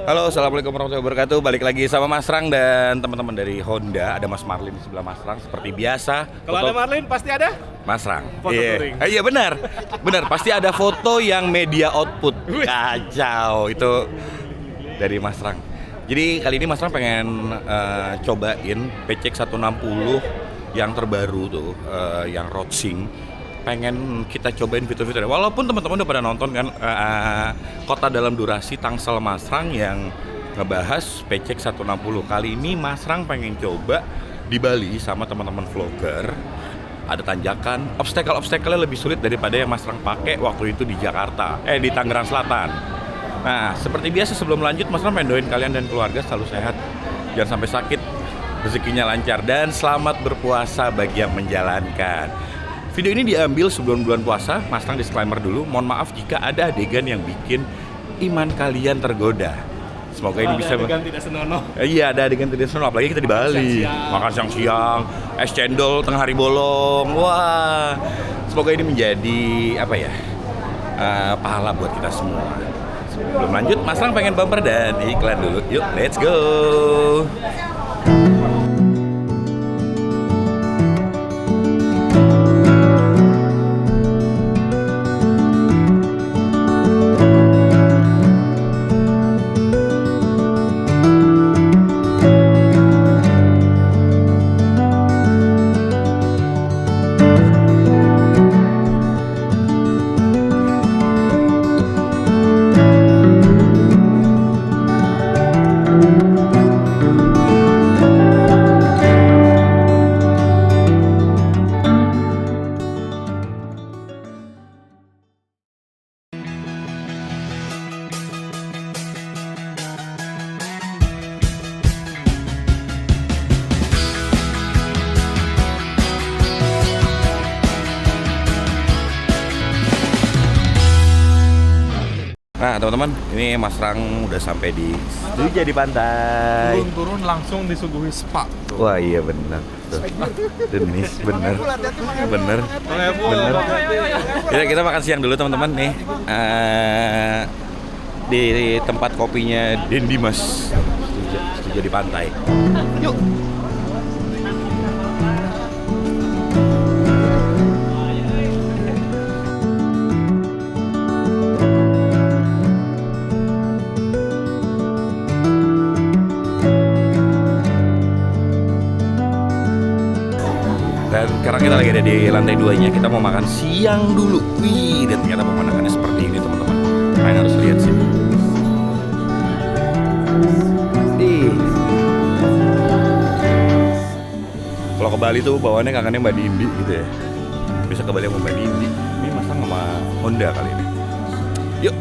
Halo, assalamualaikum warahmatullahi wabarakatuh. Balik lagi sama Mas Rang dan teman-teman dari Honda. Ada Mas Marlin di sebelah Mas Rang seperti biasa. Kalau ada Marlin pasti ada Mas Rang. foto touring. Iya benar, benar. Pasti ada foto yang media output. Kacau itu dari Mas Rang. Jadi kali ini Mas Rang pengen cobain PCX 160 yang terbaru tuh, yang Roadsync. Pengen kita cobain fitur-fiturnya. Walaupun teman-teman udah pada nonton kan Kota Dalam Durasi Tangsel Mas Rang yang ngebahas PCX 160. Kali ini Mas Rang pengen coba di Bali sama teman-teman vlogger. Ada tanjakan, obstacle-obstacle lebih sulit daripada yang Mas Rang pakai waktu itu di Jakarta, di Tangerang Selatan. Nah, seperti biasa sebelum lanjut Mas Rang pengen doain kalian dan keluarga selalu sehat, jangan sampai sakit, rezekinya lancar, dan selamat berpuasa bagi yang menjalankan. Video ini diambil sebelum bulan puasa. Mas Rang disclaimer dulu, mohon maaf jika ada adegan yang bikin iman kalian tergoda. Semoga ini bisa adegan tidak senonoh. Iya, ada adegan tidak senonoh, apalagi kita di Bali. Makan siang-siang, es cendol tengah hari bolong. Wah, semoga ini menjadi pahala buat kita semua. Sebelum lanjut, Mas Rang pengen bumper dan iklan dulu. Yuk, let's go. Nah teman-teman, ini Mas Rang udah sampai di Stuja di pantai. Turun langsung disuguhi spa. Wah iya benar. Denis benar. Benar. Kita makan siang dulu teman-teman nih. Di tempat kopinya Den Dimas. Stuja di pantai. Yuk. Dan sekarang kita lagi ada di lantai 2-nya. Kita mau makan siang dulu. Wih, dan ternyata pemandangannya seperti ini teman-teman. Kalian harus lihat sih. Kalau ke Bali tuh bawaannya kangennya Mbak Dindi gitu ya. Bisa ke Bali sama Mbak Dindi. Ini Mas Rang sama Honda kali ini. Yuk.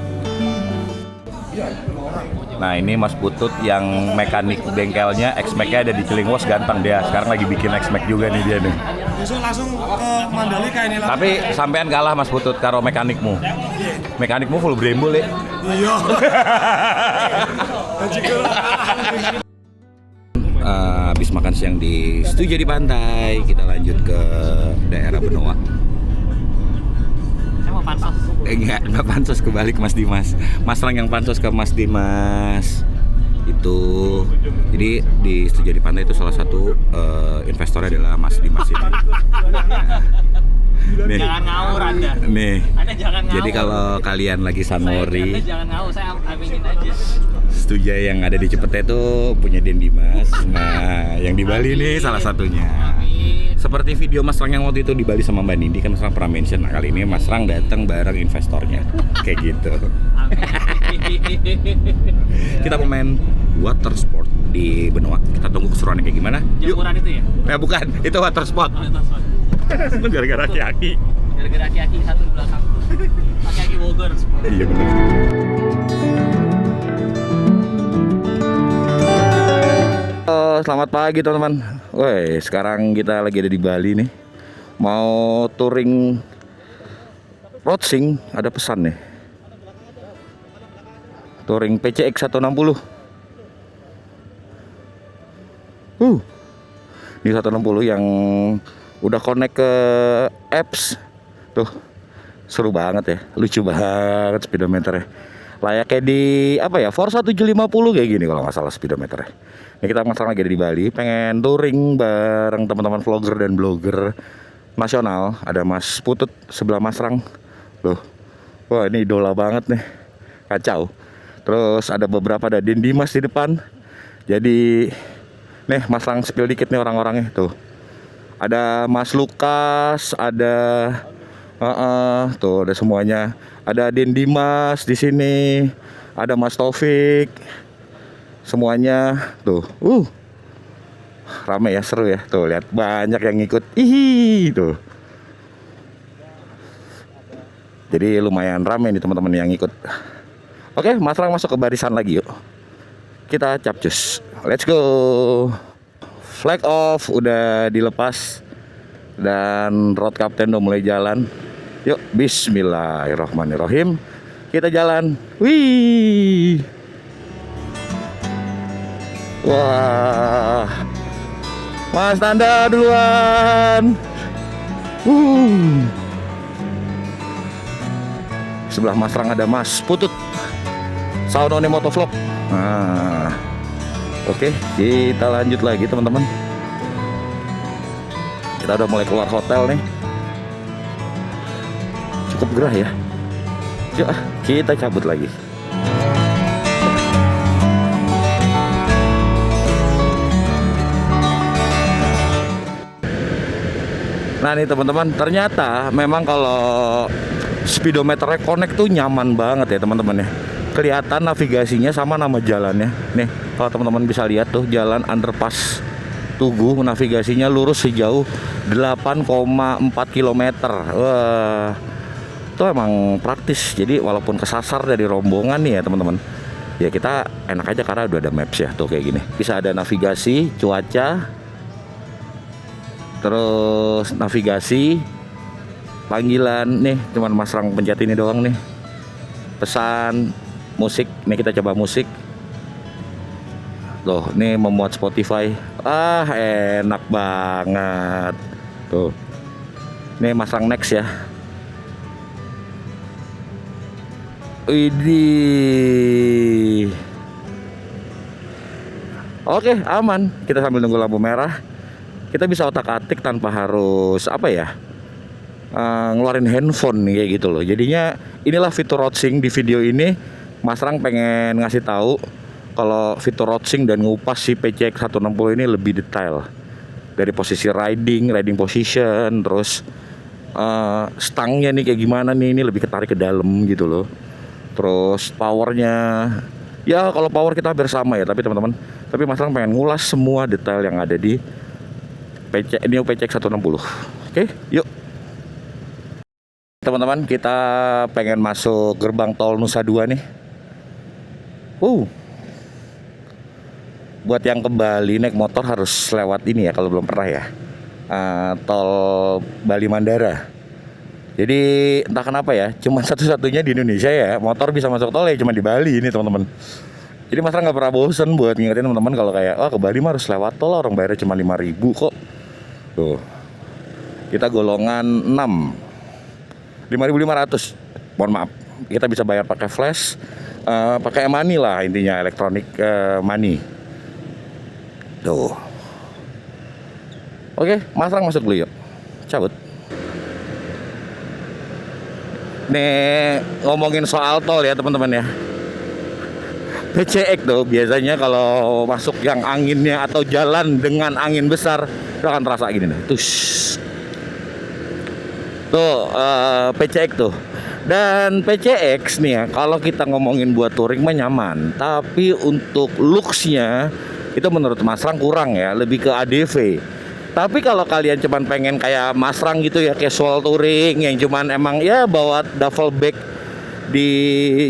Nah ini Mas Putut yang mekanik bengkelnya, X-Mac-nya ada di Cilingwas, ganteng dia. Sekarang lagi bikin X-Mac juga nih dia nih. Besok langsung ke Mandalika ini lah. Tapi sampean kalah Mas Putut karo mekanikmu. Mekanikmu full brembol ya. Iya. Habis makan siang di Stuja di pantai, kita lanjut ke daerah Benoa. Pansos. Enggak pansos, kebalik Mas Dimas. Mas Rang yang pansos ke Mas Dimas. Itu jadi di Stuja di pantai itu salah satu investornya adalah Mas Dimas ini. Nih, Jangan ngawur Anda. nih. Anda jangan ngawur. Jadi kalau kalian lagi sunmori, Anda jangan ngawur, saya aminin aja. Stuja yang ada di Cipete itu punya Den Dimas. Nah, yang di Bali nih salah satunya. Seperti video Mas Rang yang waktu itu di Bali sama Mbak Nindi kan Mas Rang pernah mention. Nah, kali ini Mas Rang datang bareng investornya. Kayak gitu. Kita mau main water sport di Benoa. Kita tunggu keseruannya kayak gimana. Yuk. Jamuran itu ya? Bukan, itu water sport. Oh, itu sorry. Itu gara-gara aki-aki. Gara-gara aki-aki satu di belakang. Aki-aki Bogor. Iya benar. Selamat pagi teman-teman. Woi, sekarang kita lagi ada di Bali nih. Mau touring Roadsync, ada pesan nih. Touring PCX 160. Ini 160 yang udah connect ke apps. Tuh, seru banget ya, lucu banget speedometernya. Layaknya di apa ya, Forza 750 kayak gini kalau nggak salah speedometernya. Ini kita Mas Rang lagi ada di Bali, pengen touring bareng teman-teman vlogger dan blogger nasional. Ada Mas Putut sebelah Mas Rang. Loh, wah ini idola banget nih, kacau. Terus ada beberapa, ada Den Dimas di depan. Jadi nih Mas Rang spill dikit nih orang-orangnya tuh. Ada Mas Lukas, ada tuh ada semuanya. Ada Den Dimas di sini, ada Mas Taufik. Semuanya tuh. Rame ya, seru ya. Tuh lihat banyak yang ngikut. Ih, tuh. Jadi lumayan rame nih teman-teman yang ngikut. Oke, Mas Rang masuk ke barisan lagi yuk. Kita capcus. Let's go. Flag off udah dilepas dan road captain udah mulai jalan. Yuk, bismillahirrahmanirrahim. Kita jalan. Wih. Wah. Mas Tanda duluan. Sebelah Mas Rang ada Mas Putut, Saunone Motovlog. Nah, oke, kita lanjut lagi teman-teman. Kita udah mulai keluar hotel nih. Cukup gerah ya. Yuk, kita cabut lagi. Nah nih teman-teman, ternyata memang kalau speedometernya connect tuh nyaman banget ya teman-teman ya. Kelihatan navigasinya sama nama jalannya. Nih, kalau teman-teman bisa lihat tuh jalan underpass Tugu, navigasinya lurus sejauh 8,4 km. Wah, itu emang praktis. Jadi walaupun kesasar dari rombongan nih ya teman-teman, ya kita enak aja karena udah ada maps ya tuh kayak gini. Bisa ada navigasi, cuaca, terus navigasi, panggilan nih, cuman Mas Rang pencet ini doang nih. Pesan, musik, nih kita coba musik. Loh, nih memuat Spotify. Ah, enak banget. Tuh. Nih Mas Rang next ya. Widih. Oke, aman. Kita sambil nunggu lampu merah. Kita bisa otak-atik tanpa harus apa ya, ngeluarin handphone nih, kayak gitu loh. Jadinya inilah fitur roadsync di video ini. Mas Rang pengen ngasih tahu kalau fitur roadsync dan ngupas si PCX 160 ini lebih detail dari posisi riding position, terus stangnya nih kayak gimana nih, ini lebih ketarik ke dalam gitu loh. Terus powernya, ya kalau power kita hampir sama ya, tapi teman-teman, tapi Mas Rang pengen ngulas semua detail yang ada di New PCX 160. Oke, yuk teman-teman, kita pengen masuk gerbang tol Nusa Dua nih. Buat yang ke Bali naik motor harus lewat ini ya kalau belum pernah ya, tol Bali Mandara. Jadi entah kenapa ya, cuma satu-satunya di Indonesia ya motor bisa masuk tol ya cuma di Bali ini teman-teman. Jadi Mas Rang nggak pernah bosen buat ngingetin teman-teman kalau kayak, ke Bali mah harus lewat tol, orang bayarnya cuma 5.000 kok. Tuh, kita golongan 6, 5.500. Mohon maaf, kita bisa bayar pakai flash, pakai money lah, intinya elektronik money. Tuh. Oke, Mas Rang masuk dulu yuk. Cabut. Nih ngomongin soal tol ya teman-teman ya. PCX tuh biasanya kalau masuk yang anginnya atau jalan dengan angin besar, itu akan terasa gini nih. Tuh PCX tuh. Dan PCX nih ya, kalau kita ngomongin buat touring mah nyaman, tapi untuk looks-nya itu menurut Mas Rang kurang ya, lebih ke ADV. Tapi kalau kalian cuman pengen kayak Mas Rang gitu ya, casual touring yang cuman emang ya bawa duffel bag di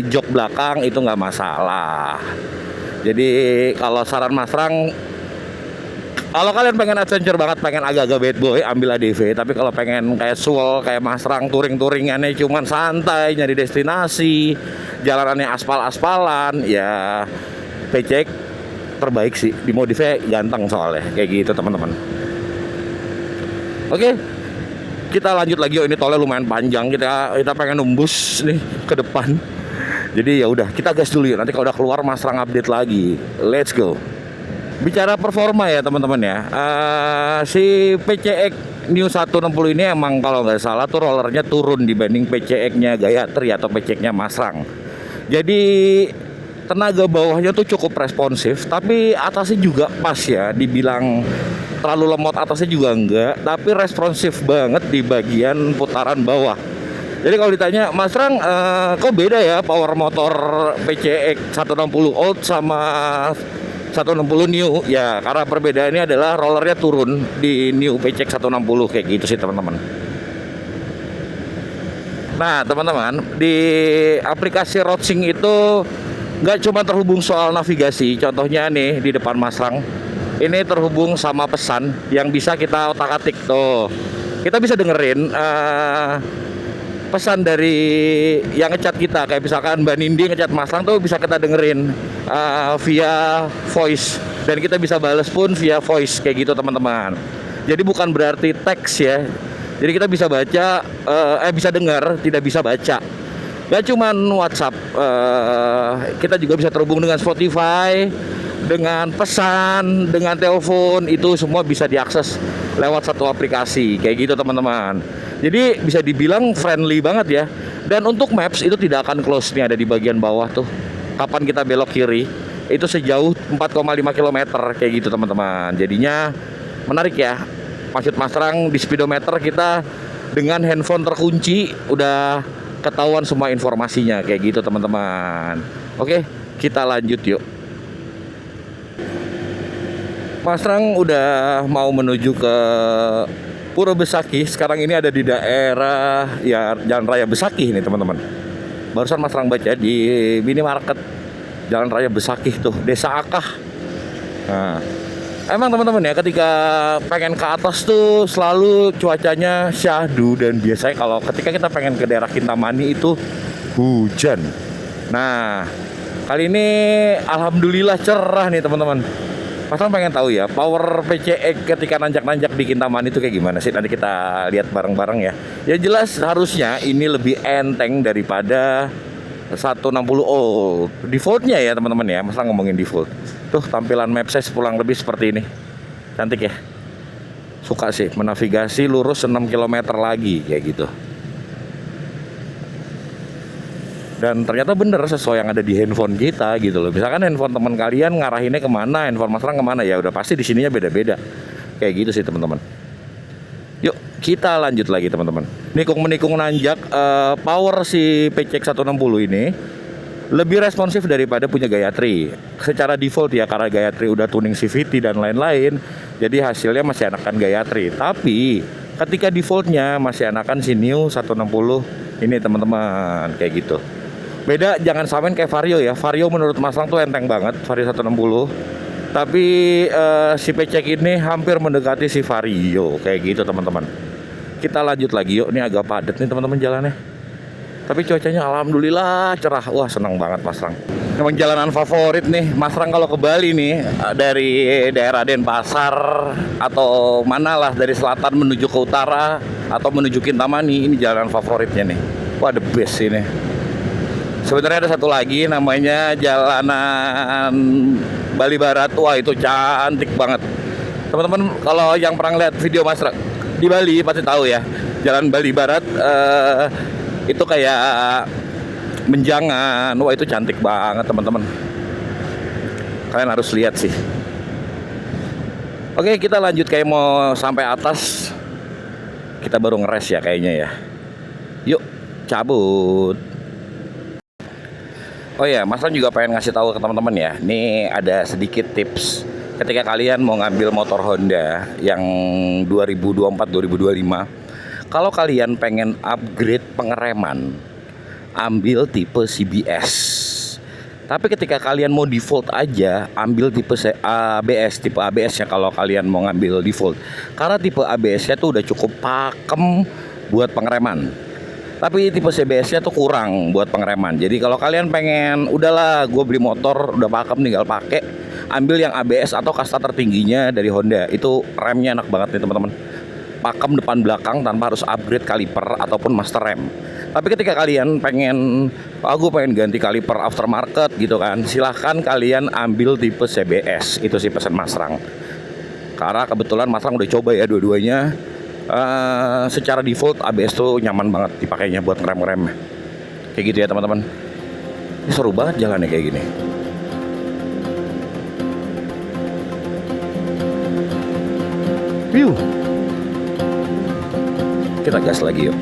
jok belakang, itu nggak masalah. Jadi kalau saran Mas Rang, kalau kalian pengen adventure banget, pengen agak-agak bad boy, ambil ADV. Tapi kalau pengen casual kayak Mas Rang, touring-touringannya cuman santai, nyari destinasi, jalanannya aspal-aspalan, ya PCX terbaik sih. Di modifnya ganteng soalnya, kayak gitu teman-teman. Oke, kita lanjut lagi. Ini tolnya lumayan panjang, kita pengen nembus nih ke depan. Jadi ya udah, kita gas dulu yuk. Nanti kalau udah keluar Mas Rang update lagi. Let's go. Bicara performa ya teman-teman ya. Si PCX New 160 ini emang kalau nggak salah tuh rollernya turun dibanding PCX-nya Gayatri atau PCX-nya Mas Rang. Jadi tenaga bawahnya tuh cukup responsif, tapi atasnya juga pas ya. Dibilang terlalu lemot atasnya juga enggak, tapi responsif banget di bagian putaran bawah. Jadi kalau ditanya Mas Rang, kok beda ya power motor PCX 160 old sama 160 new? Ya karena perbedaannya adalah rollernya turun di new PCX 160 kayak gitu sih teman-teman. Nah teman-teman, di aplikasi Roadsync itu nggak cuma terhubung soal navigasi. Contohnya nih di depan Mas Rang, ini terhubung sama pesan yang bisa kita otak-atik tuh. Kita bisa dengerin pesan dari yang ngechat kita, kayak misalkan Mbak Nindi ngechat Mas Rang tuh bisa kita dengerin via voice, dan kita bisa balas pun via voice kayak gitu teman-teman. Jadi bukan berarti teks ya. Jadi kita bisa baca, bisa dengar, tidak bisa baca. Gak cuman WhatsApp, kita juga bisa terhubung dengan Spotify, dengan pesan, dengan telepon, itu semua bisa diakses lewat satu aplikasi kayak gitu teman-teman. Jadi bisa dibilang friendly banget ya. Dan untuk maps itu tidak akan close nih, ada di bagian bawah tuh. Kapan kita belok kiri itu sejauh 4,5 km kayak gitu teman-teman. Jadinya menarik ya. Maksud Mas Rang, di speedometer kita dengan handphone terkunci udah ketahuan semua informasinya kayak gitu teman-teman. Oke, kita lanjut yuk. Mas Rang udah mau menuju ke Pura Besaki. Sekarang ini ada di daerah ya Jalan Raya Besaki nih teman-teman. Barusan Mas Rang baca di minimarket Jalan Raya Besaki tuh, Desa Akah. Nah, emang teman-teman ya, ketika pengen ke atas tuh selalu cuacanya syahdu, dan biasanya kalau ketika kita pengen ke daerah Kintamani itu hujan. Nah, kali ini alhamdulillah cerah nih teman-teman. Mas Rang pengen tahu ya, power PCX ketika nanjak-nanjak di Kintamani itu kayak gimana sih? Nanti kita lihat bareng-bareng ya. Ya jelas harusnya ini lebih enteng daripada 160 old. Defaultnya ya teman-teman ya, Mas Rang ngomongin default. Tuh tampilan map size pulang lebih seperti ini. Cantik ya. Suka sih, menavigasi lurus 6 km lagi kayak gitu. Dan ternyata bener sesuai yang ada di handphone kita gitu loh. Misalkan handphone teman kalian ngarahinnya kemana, handphone Mas Rang kemana, ya udah pasti di sininya beda-beda. Kayak gitu sih teman-teman. Yuk kita lanjut lagi teman-teman. Nikung menikung nanjak, power si PCX 160 ini lebih responsif daripada punya Gayatri. Secara default ya, karena Gayatri udah tuning CVT dan lain-lain, jadi hasilnya masih enakan Gayatri. Tapi ketika defaultnya masih enakan si New 160 ini teman-teman, kayak gitu. Beda, jangan samain kayak Vario ya. Vario menurut Mas Rang tuh enteng banget, Vario 160. Tapi si PCX ini hampir mendekati si Vario kayak gitu teman-teman. Kita lanjut lagi yuk. Ini agak padat nih teman-teman jalannya. Tapi cuacanya alhamdulillah cerah. Wah senang banget Mas Rang. Memang jalanan favorit nih Mas Rang kalau ke Bali nih, dari daerah Denpasar atau mana lah, dari selatan menuju ke utara atau menuju Kintamani, ini jalanan favoritnya nih. Wah the best ini. Sebenarnya ada satu lagi namanya Jalanan Bali Barat. Wah itu cantik banget. Teman-teman kalau yang pernah lihat video Mas Rang di Bali pasti tahu ya, Jalan Bali Barat itu kayak menjangan. Wah itu cantik banget teman-teman. Kalian harus lihat sih. Oke kita lanjut, kayak mau sampai atas. Kita baru ngeres ya kayaknya ya. Yuk cabut. Oh ya, Mas Rang juga pengen ngasih tahu ke teman-teman ya. Ini ada sedikit tips ketika kalian mau ngambil motor Honda yang 2024-2025. Kalau kalian pengen upgrade pengereman, ambil tipe CBS. Tapi ketika kalian mau default aja, ambil tipe ABS, tipe ABS-nya kalau kalian mau ngambil default. Karena tipe ABS-nya tuh udah cukup pakem buat pengereman. Tapi tipe CBS-nya tuh kurang buat pengereman. Jadi kalau kalian pengen, udahlah gue beli motor udah pakem tinggal pakai, ambil yang ABS atau kasta tertingginya dari Honda. Itu remnya enak banget nih teman-teman. Pakem depan belakang tanpa harus upgrade kaliper ataupun master rem. Tapi ketika kalian pengen, aku pengen ganti kaliper aftermarket gitu kan, silahkan kalian ambil tipe CBS. Itu sih pesan Mas Rang. Karena kebetulan Mas Rang udah coba ya dua-duanya. Secara default ABS tuh nyaman banget dipakainya buat ngerem-ngerem. Kayak gitu ya teman-teman. Ini seru banget jalannya kayak gini. View. Kita gas lagi yuk.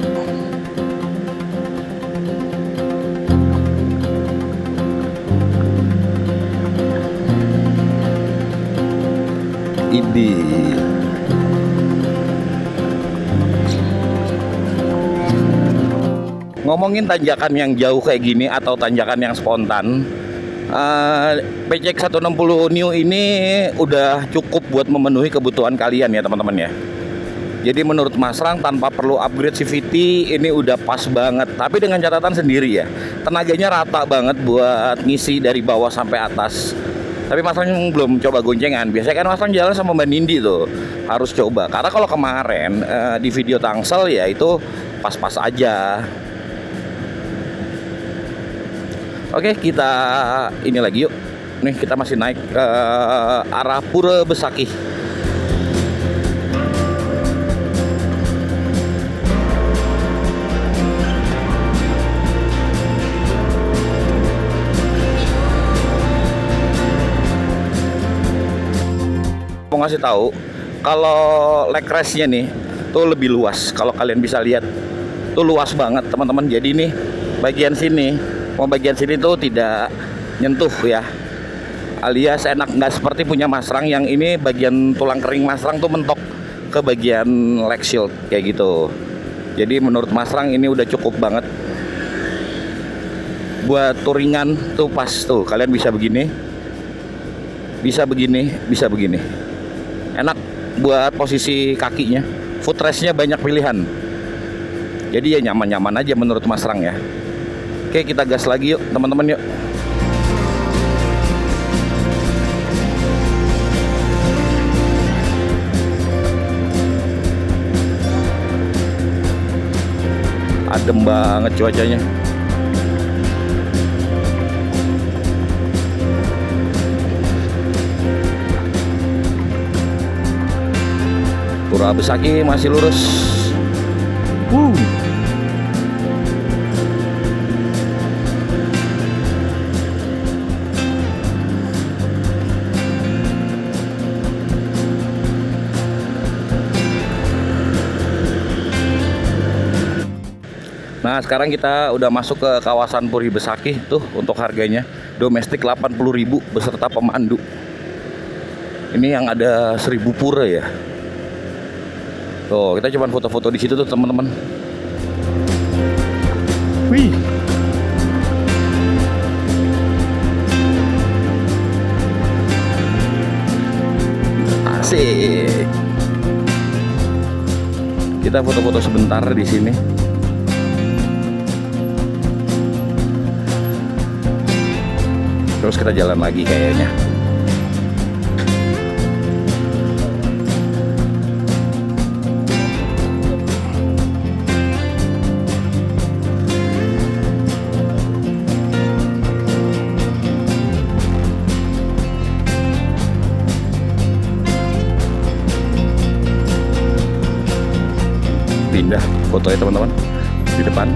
Ini ngomongin tanjakan yang jauh kayak gini atau tanjakan yang spontan, PCX 160 New ini udah cukup buat memenuhi kebutuhan kalian ya teman-teman ya. Jadi menurut Mas Rang tanpa perlu upgrade CVT ini udah pas banget. Tapi dengan catatan sendiri ya, tenaganya rata banget buat ngisi dari bawah sampai atas. Tapi Mas Rang belum coba goncengan. Biasanya kan Mas Rang jalan sama Mbak Nindi tuh, harus coba. Karena kalau kemarin di video Tangsel ya itu pas-pas aja. Oke, kita ini lagi yuk. Nih kita masih naik ke arah Pura Besakih. Mau ngasih tahu kalau leg restnya nih tuh lebih luas. Kalau kalian bisa lihat tuh luas banget teman-teman. Jadi nih bagian sini, bagian sini tuh tidak nyentuh ya, alias enak, nggak seperti punya Mas Rang yang ini bagian tulang kering Mas Rang tuh mentok ke bagian leg shield kayak gitu. Jadi menurut Mas Rang ini udah cukup banget buat touringan tuh. Pas tuh kalian bisa begini, bisa begini, bisa begini. Enak buat posisi kakinya. Footrestnya banyak pilihan. Jadi ya nyaman-nyaman aja menurut Mas Rang ya. Oke, kita gas lagi yuk teman-teman yuk. Adem banget cuacanya. Pura Besakih masih lurus. Nah, sekarang kita udah masuk ke kawasan Puri Besakih tuh. Untuk harganya domestik 80.000 beserta pemandu. Ini yang ada 1000 pura ya. Tuh, kita coba foto-foto di situ tuh teman-teman. Wih. Asik. Kita foto-foto sebentar di sini. Terus kita jalan lagi kayaknya. Pindah foto ya teman-teman di depan.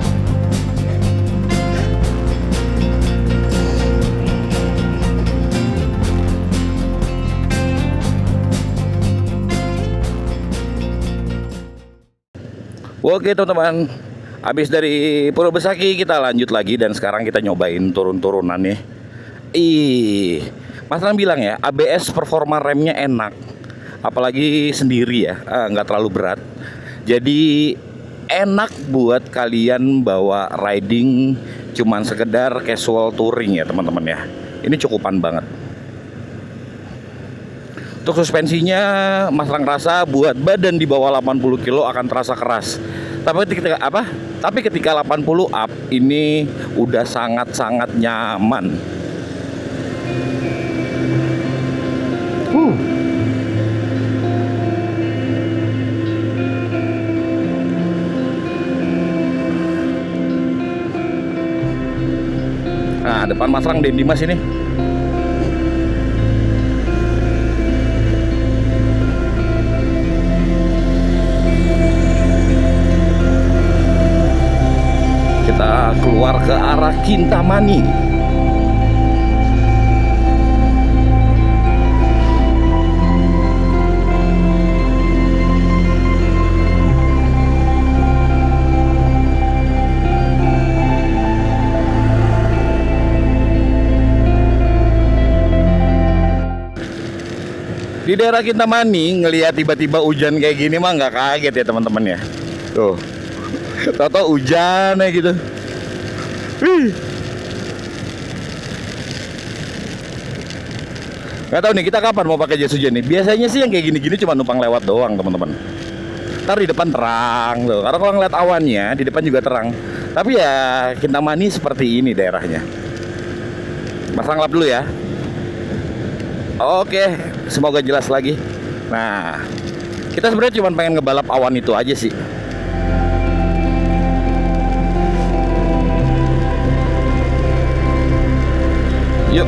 Oke teman-teman, habis dari Pura Besakih kita lanjut lagi dan sekarang kita nyobain turun-turunan nih. Mas Ram bilang ya, ABS performa remnya enak, apalagi sendiri ya, nggak terlalu berat. Jadi enak buat kalian bawa riding cuman sekedar casual touring ya teman-teman ya. Ini cukupan banget. Untuk suspensinya Mas Rang rasa buat badan di bawah 80 kilo akan terasa keras. Tapi ketika 80 up ini udah sangat-sangat nyaman. Depan Mas Rang, Den Dimas ini. Kita keluar ke arah Kintamani. Di daerah Kintamani ngelihat tiba-tiba hujan kayak gini mah nggak kaget ya teman-teman ya. Tuh, tau-tau hujan ya gitu. Wih. Nggak tahu nih kita kapan mau pakai jas hujan nih. Biasanya sih yang kayak gini-gini cuma numpang lewat doang teman-teman. Ntar di depan terang tuh. Karena kalau ngeliat awannya di depan juga terang. Tapi ya Kintamani seperti ini daerahnya. Masang lap dulu ya. Oke, semoga jelas lagi. Nah, kita sebenarnya cuma pengen ngebalap awan itu aja sih. Yuk.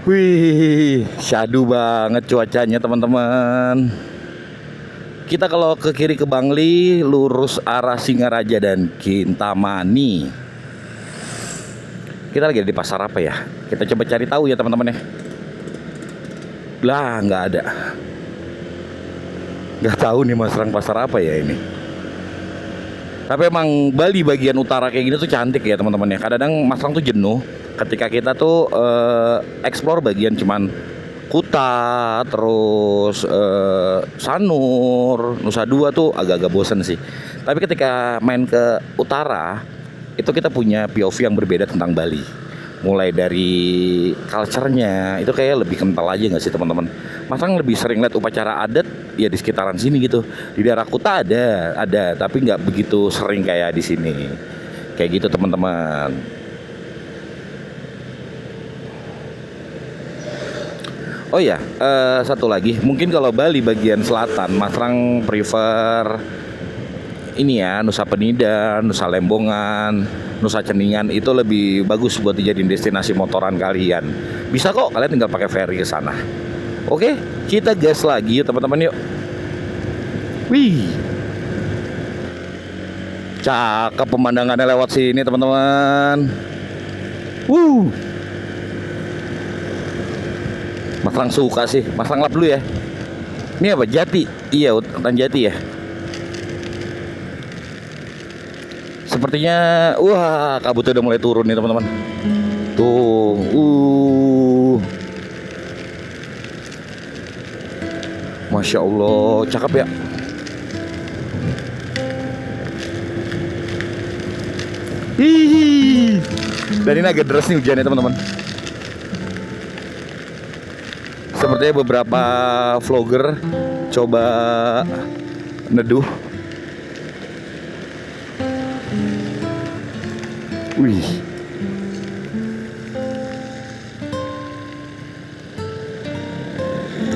Wih, syadu banget cuacanya teman-teman. Kita kalau ke kiri ke Bangli, lurus arah Singaraja dan Kintamani. Kita lagi ada di pasar apa ya? Kita coba cari tahu ya teman-teman ya. Lah, nggak ada. Nggak tahu nih Mas Rang pasar apa ya ini. Tapi emang Bali bagian utara kayak gini tuh cantik ya teman-teman ya. Kadang-kadang Mas Rang tuh jenuh ketika kita tuh explore bagian cuman Kuta, terus Sanur, Nusa Dua tuh agak-agak bosen sih. Tapi ketika main ke utara, itu kita punya POV yang berbeda tentang Bali. Mulai dari culture-nya, itu kayak lebih kental aja nggak sih teman-teman? Mas Rang lebih sering lihat upacara adat ya di sekitaran sini gitu. Di daerah Kuta ada, tapi nggak begitu sering kayak di sini. Kayak gitu teman-teman. Oh ya, satu lagi, mungkin kalau Bali bagian selatan, Mas Rang prefer ini ya, Nusa Penida, Nusa Lembongan, Nusa Ceningan itu lebih bagus buat dijadiin destinasi motoran kalian. Bisa kok, kalian tinggal pakai ferry ke sana. Oke, kita gas lagi yuk teman-teman yuk. Wih, cakep pemandangannya lewat sini teman-teman. Mas Rang suka sih, Mas Rang lap dulu ya. Ini apa? Jati? Iya, hutan jati ya. Sepertinya, wah kabutnya udah mulai turun nih teman-teman. Tuh, Masya Allah, cakep ya. Hihi. Dan ini agak deras nih hujannya teman-teman. Sepertinya beberapa vlogger coba neduh. Wih.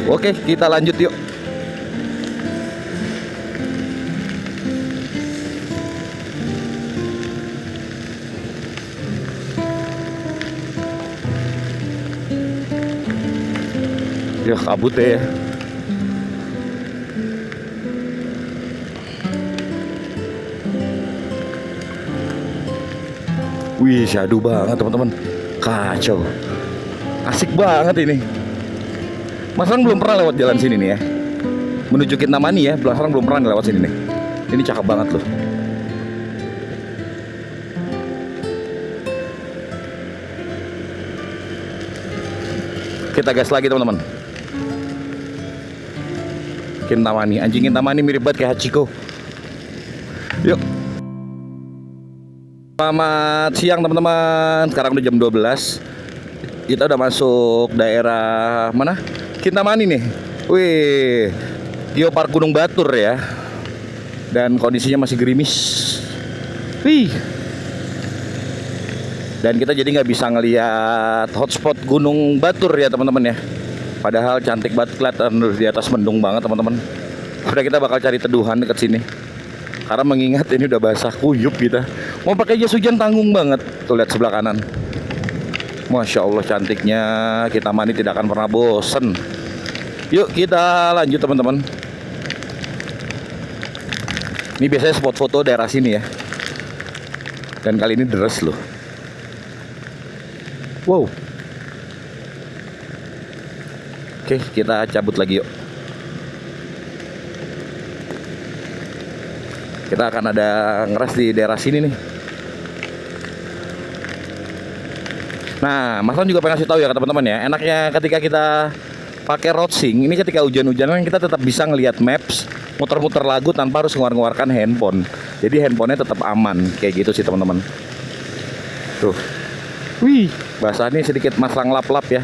Oke, kita lanjut yuk. Ya kabut ya. Wih, syadu banget teman-teman. Kacau. Asik banget ini. Mas Rang belum pernah lewat jalan sini nih ya. menuju Kintamani ya. Sekarang belum pernah lewat sini nih. Ini cakep banget loh. Kita gas lagi teman-teman. Kintamani, anjing Kintamani mirip banget kayak Hachiko. Yuk. Selamat siang teman-teman. Sekarang udah jam 12. Kita udah masuk daerah mana? Kintamani nih. Wih, Geopark Gunung Batur ya. Dan kondisinya masih gerimis. Wih. Dan kita jadi nggak bisa ngelihat hotspot Gunung Batur ya teman-teman ya. Padahal cantik banget, kelihatan di atas mendung banget teman-teman. Udah kita bakal cari teduhan dekat sini. Karena mengingat ini udah basah kuyup kita. Mau pakai jas hujan tanggung banget. Tuh lihat sebelah kanan. Masya Allah cantiknya. Kintamani tidak akan pernah bosen. Yuk kita lanjut teman-teman. Ini biasanya spot foto daerah sini ya. Dan kali ini deres loh. Wow. Oke, kita cabut lagi yuk. Kita akan ada ngeres di daerah sini nih. Nah, Mas Ron juga pengen kasih tahu ya ke teman-teman ya. Enaknya ketika kita pakai road sync, ini ketika hujan-hujanan kita tetap bisa ngelihat maps, muter-muter lagu tanpa harus mengeluarkan handphone. Jadi handphonenya tetap aman, kayak gitu sih teman-teman. Tuh. Wih, basahnya sedikit masang lap-lap ya.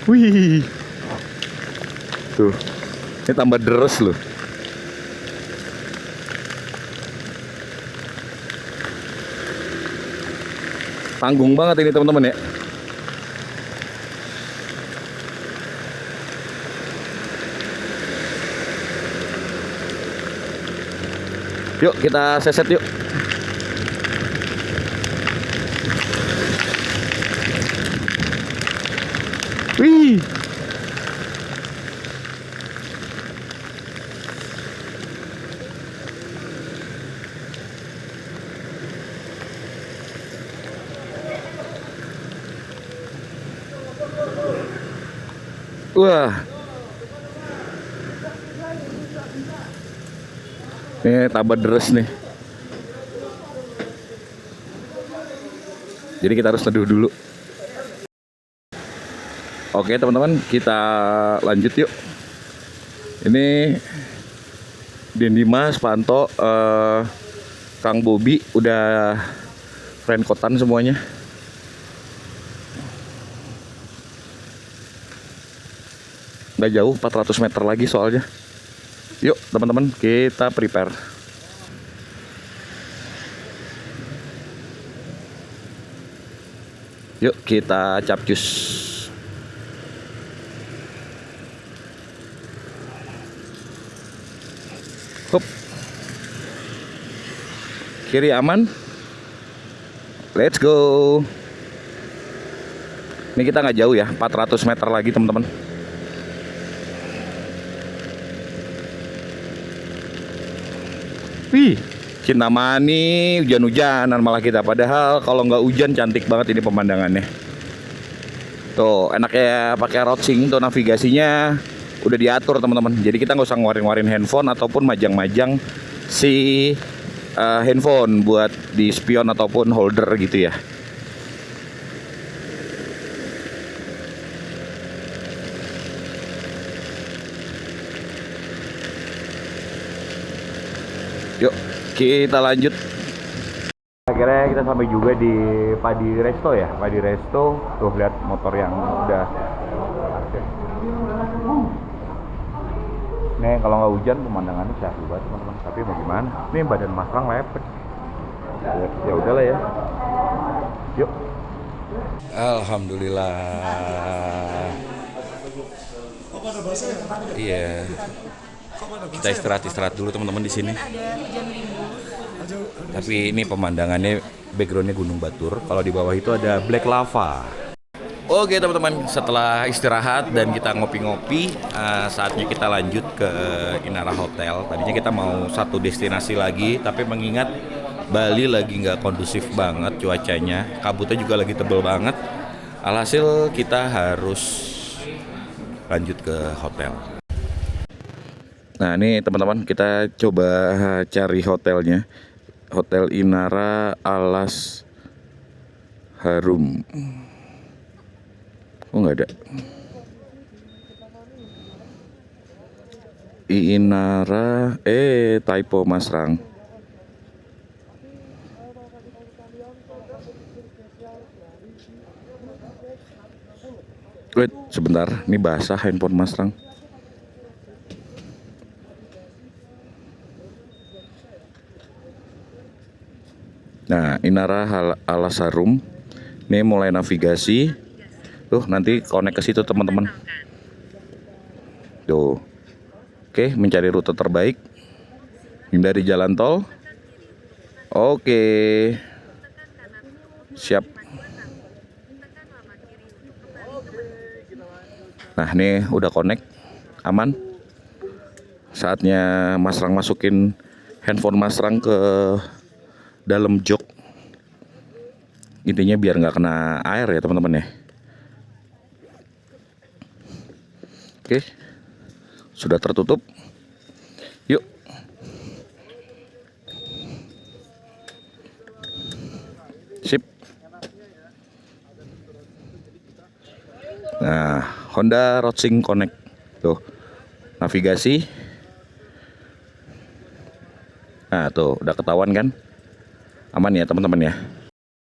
Wih. Tuh. Ini tambah deres loh. Tanggung banget ini teman-teman ya. Yuk kita seset yuk. Wih. Wah. Ini tambah deres nih. Jadi kita harus teduh dulu. Oke teman-teman, kita lanjut yuk. Ini Den Dimas, Panto, Kang Bobi udah raincoatan semuanya. Nggak jauh, 400 meter lagi soalnya. Yuk teman-teman, kita prepare. Yuk kita capcus. Hop. Kiri aman. Let's go. Ini kita nggak jauh ya, 400 meter lagi teman-teman. Wih, Kintamani hujan-hujanan malah kita. Padahal kalau nggak hujan cantik banget ini pemandangannya. Tuh enaknya pakai road sync tuh, navigasinya udah diatur teman-teman. Jadi kita nggak usah ngeluarin handphone ataupun majang-majang si handphone buat di spion ataupun holder gitu ya. Yuk, kita lanjut. Akhirnya kita sampai juga di Padi Resto ya. Padi Resto, tuh lihat motor yang udah. Nih kalau nggak hujan pemandangannya syahdu banget teman-teman. Tapi bagaimana? Nih badan Mas Rang lepek. Ya udahlah ya. Yuk. Alhamdulillah. Iya. Kita istirahat dulu teman-teman di sini. Tapi ini pemandangannya, backgroundnya Gunung Batur. Kalau di bawah itu ada Black Lava. Oke teman-teman, setelah istirahat dan kita ngopi-ngopi, saatnya kita lanjut ke Inara Hotel. Tadinya kita mau satu destinasi lagi, tapi mengingat Bali lagi nggak kondusif banget cuacanya, kabutnya juga lagi tebel banget. Alhasil kita harus lanjut ke hotel. Nah ini teman-teman, kita coba cari hotelnya. Hotel Inara Alas Harum. Oh nggak ada. Inara, typo Masrang. Wait, sebentar, ini basah handphone Masrang. Nah, Inara Alas Harum. Ini mulai navigasi. Tuh, nanti connect ke situ teman-teman. Tuh. Oke, mencari rute terbaik. Hindari jalan tol. Oke. Siap. Nah, ini udah connect. Aman. Saatnya Masrang masukin handphone Masrang ke dalam jok. Intinya biar nggak kena air ya teman-teman ya. Oke, sudah tertutup. Yuk. Sip. Nah, Honda Roadsync Connect. Tuh, navigasi. Nah, tuh udah ketahuan kan? Aman ya teman-teman ya.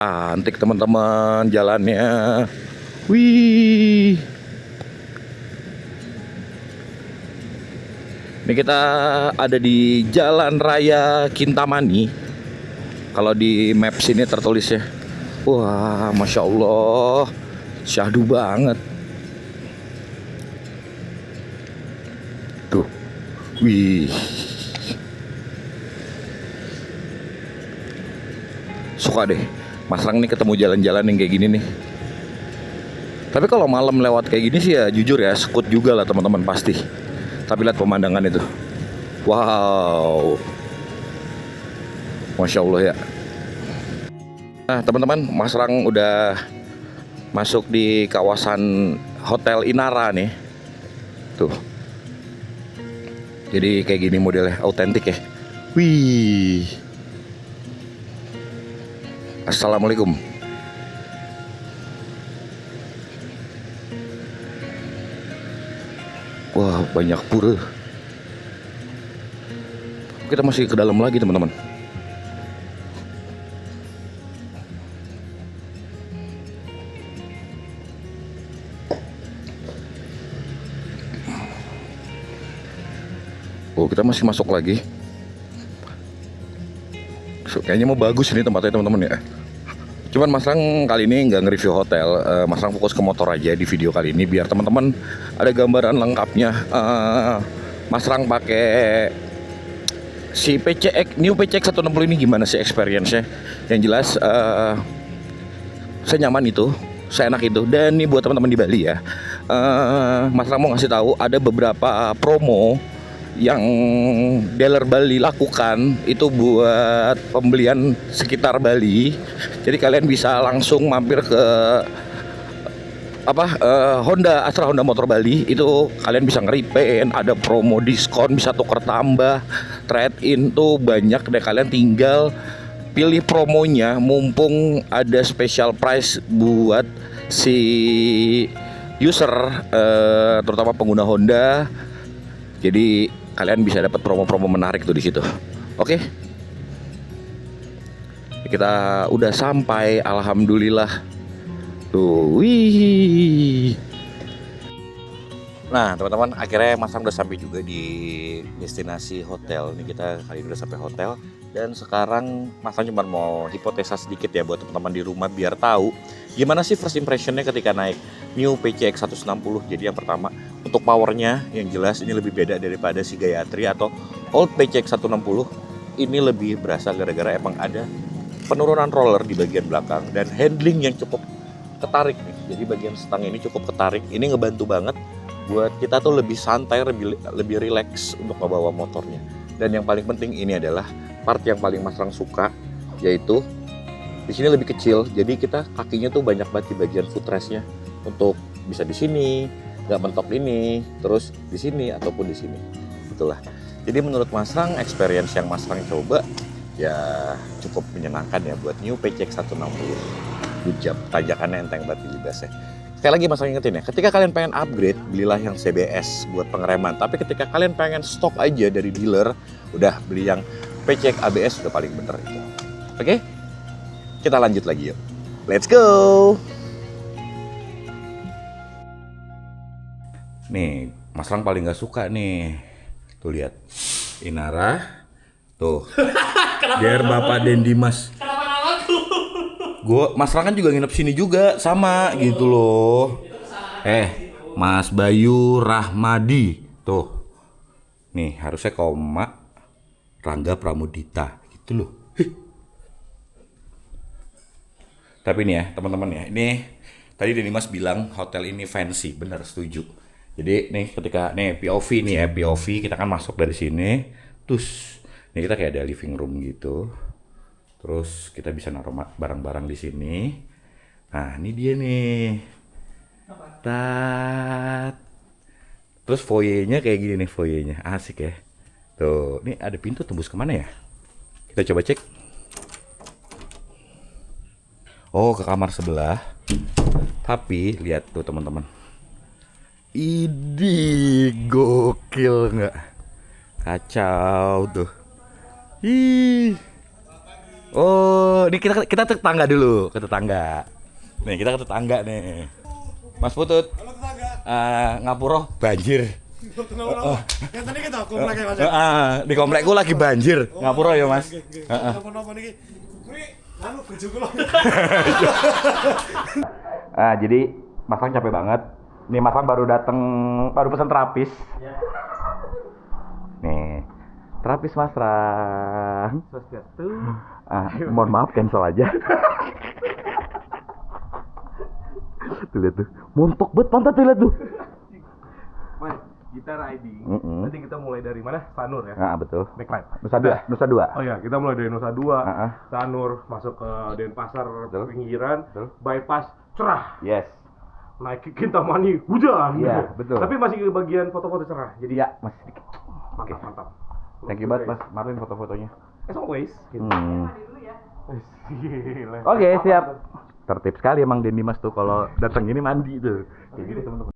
Cantik teman-teman jalannya. Wih. Ini kita ada di Jalan Raya Kintamani. Kalau di map sini tertulis ya. Wah, Masya Allah, syahdu banget. Tuh, wih. Suka deh, Masrang nih ketemu jalan-jalan yang kayak gini nih. Tapi kalau malam lewat kayak gini sih ya jujur ya, sekut juga lah teman-teman pasti. Tapi lihat pemandangan itu. Wow. Masya Allah ya. Nah teman-teman, Masrang udah masuk di kawasan Hotel Inara nih. Tuh. Jadi kayak gini modelnya, autentik ya. Wih. Assalamualaikum. Wah, banyak pura. Kita masih ke dalam lagi, teman-teman. Oh, kita masih masuk lagi. Kayaknya mau bagus ini tempatnya, teman-teman ya. Cuman Masrang kali ini nggak nge-review hotel, Masrang fokus ke motor aja di video kali ini biar teman-teman ada gambaran lengkapnya. Masrang pakai si PCX, New PCX 160 ini gimana sih experience-nya? Yang jelas saya nyaman itu, saya enak itu. Dan ini buat teman-teman di Bali ya, Masrang mau ngasih tahu ada beberapa promo yang dealer Bali lakukan itu buat pembelian sekitar Bali. Jadi kalian bisa langsung mampir ke Honda Astra Honda Motor Bali, itu kalian bisa nge-repaint, ada promo diskon, bisa tuker tambah, trade in tuh banyak deh. Kalian tinggal pilih promonya, mumpung ada special price buat si user, terutama pengguna Honda. Jadi kalian bisa dapat promo-promo menarik tuh di situ. Oke. Kita udah sampai, alhamdulillah. Tuh, wih. Nah, teman-teman, akhirnya Masrang udah sampai juga di destinasi hotel. Ini kita kali ini udah sampai hotel. Dan sekarang Masrang cuma mau hipotesa sedikit ya buat teman-teman di rumah biar tahu gimana sih first impressionnya ketika naik New PCX 160. Jadi yang pertama, untuk powernya yang jelas ini lebih beda daripada si Gayatri atau old PCX 160. Ini lebih berasa gara-gara emang ada penurunan roller di bagian belakang dan handling yang cukup ketarik nih. Jadi bagian stang ini cukup ketarik. Ini ngebantu banget buat kita tuh lebih santai, lebih rileks untuk membawa motornya. Dan yang paling penting ini adalah part yang paling Masrang suka, yaitu di sini lebih kecil, jadi kita kakinya tuh banyak banget di bagian footrestnya untuk bisa di sini, nggak mentok ini, terus di sini ataupun di sini. Itulah. Jadi menurut Mas Rang, experience yang Mas Rang coba ya cukup menyenangkan ya buat new PCX 160. Good job, tanjakannya enteng banget di libasnya. Sekali lagi Mas Rang ingetin ya, ketika kalian pengen upgrade, belilah yang CBS buat pengereman. Tapi ketika kalian pengen stok aja dari dealer, udah beli yang PCX ABS udah paling bener itu. Oke? Kita lanjut lagi yuk. Let's go! Nih, Mas Rang paling gak suka nih. Tuh lihat, Inara. Tuh. Biar Bapak Den Dimas. Kenapa namaku? Mas Rang kan juga nginep sini juga, sama gitu loh. Mas Bayu Rahmadi. Tuh. Nih, harusnya koma Rangga Pramudita. Gitu loh. Tapi nih ya, teman-teman ya. Ini tadi Den Dimas bilang hotel ini fancy. Bener, setuju. Jadi nih ketika nih POV nih ya, POV kita kan masuk dari sini. Terus nih kita kayak ada living room gitu. Terus kita bisa naruh barang-barang di sini. Nah, ini dia nih. Tat. Terus foyernya kayak gini nih foyernya. Asik ya. Tuh, ini ada pintu tembus kemana ya? Kita coba cek. Oh, ke kamar sebelah. Tapi lihat tuh teman-teman. Idih, gokil nggak? Kacau tuh. Ih. Oh, ini kita ke tetangga dulu, ke tetangga. Nih, kita ke tetangga nih. Mas Putut. Halo tetangga. Ngapuro banjir. Yang tadi kita komplek aja. Di komplekku lagi banjir. Ngapuro ya, Mas. Napa niki? Kuwi anu bojo kula. Jadi Mas Rang capek banget. Nih Mas Rang baru pesan terapis. Nih, terapis Mas Rang. Mohon maaf cancel aja. Tuh lihat tuh, montok banget pantat tuh lihat tuh. Mas, kita riding. Nanti kita mulai dari mana? Sanur ya. Betul. Backline. Nusa Dua. Oh ya, kita mulai dari Nusa Dua, Sanur, masuk ke Denpasar pinggiran, bypass cerah. Yes. Naik ke Kintamani hujan. Iya, betul. Tapi masih ke bagian foto-foto cerah. Jadi Ya, masih sedikit. mantap, mantap. Thank you banget Mas Martin foto-fotonya. As always. Gitu. Gila. Oke, siap. Tertib sekali emang Den Dimas tuh kalau datang gini mandi tuh. Kayak gitu teman-teman.